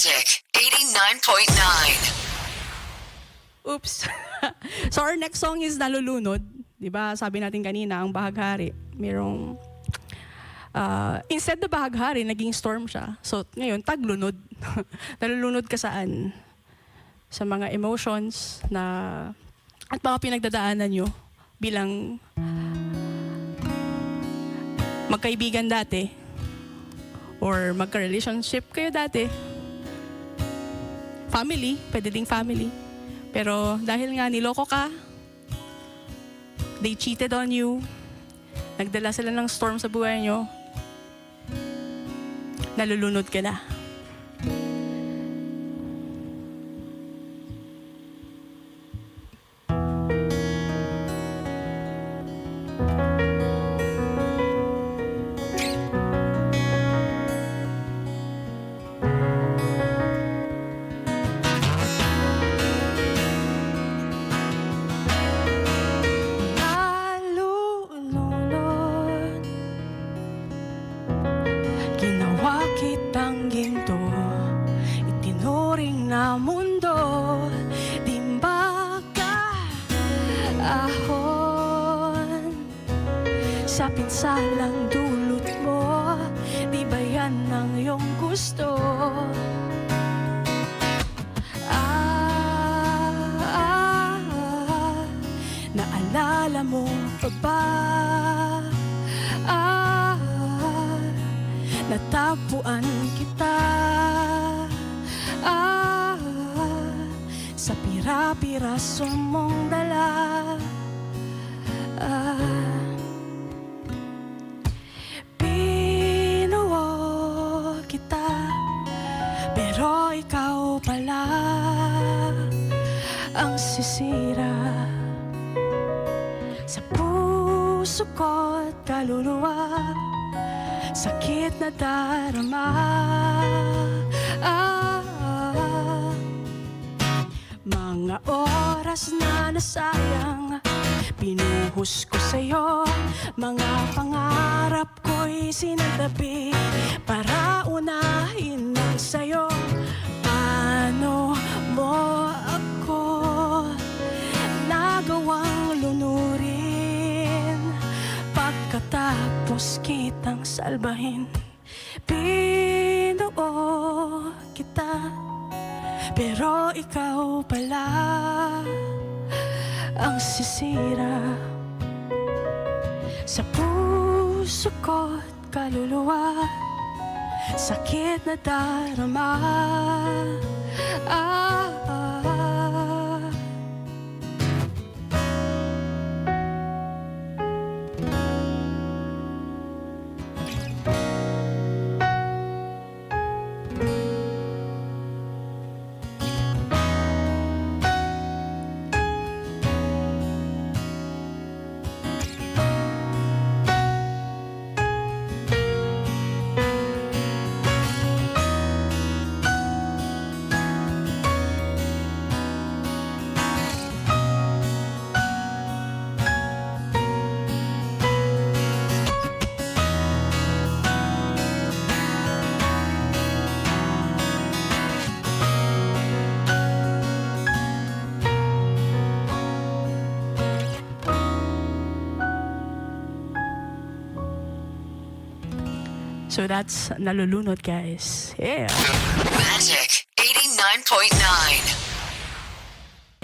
Magic 89.9. Oops. So our next song is Nalulunod. Diba, sabi natin kanina, ang Bahaghari, merong, instead na Bahaghari, naging storm siya. So ngayon, taglunod. Nalulunod ka saan? Sa mga emotions na, at mga pinagdadaanan nyo bilang magkaibigan dati or magka-relationship kayo dati. Family, pwede ding family. Pero dahil nga niloko ka, they cheated on you, nagdala sila ng storm sa buhay nyo, nalulunod ka na. Ginawa kitang ginto, itinuring na mundo, di ba ahon sa pinsalang dulot mo, di ba yan ang iyong gusto? Naalala mo pa ba? Natagpuan kita sa pira-piraso mong dala. Binuo kita, pero ikaw pala ang sisira sa puso ko't kaluluwa. Sakit na darama, mga oras na nasayang pinuhos ko sa'yo, mga pangarap ko'y sinatabi para unahin ang sa'yo. Paano mo ako nagawang lunurin pagkatapos kitang salbahin? Binuo kita, pero ikaw pala ang sisira sa puso ko't kaluluwa. Sakit na darama, so that's Nalulunod, guys. Yeah. Magic 89.9.